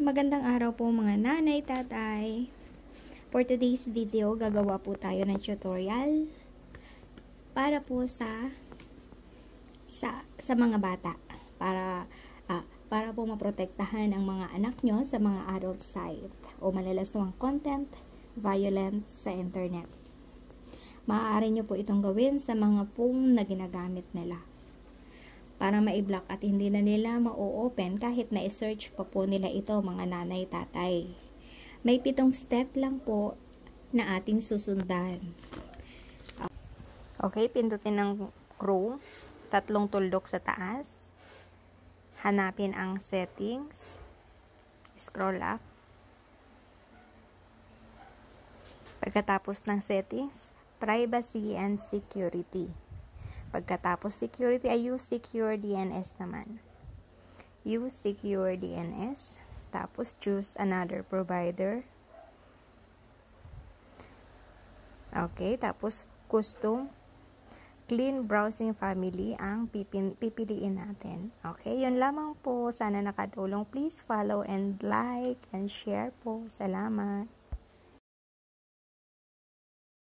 Magandang araw po mga nanay, tatay. For today's video, gagawa po tayo ng tutorial para po sa mga bata. Para po maprotektahan ang mga anak nyo sa mga adult site o malalaswang content, violence sa internet. Maaari nyo po itong gawin sa mga phone na ginagamit nila, para ma-block at hindi na nila ma-open kahit na i-search pa po nila ito mga nanay, tatay. May 7 step lang po na ating susundan. Okay, pindutin ng Chrome, 3 tuldok sa taas. Hanapin ang settings. Scroll up. Pagkatapos ng settings, privacy and security. Pagkatapos security ay use secure DNS naman. Use secure DNS. Tapos choose another provider. Okay, tapos custom. Clean browsing family ang pipiliin natin. Okay, yun lamang po. Sana nakatulong. Please follow and like and share po. Salamat.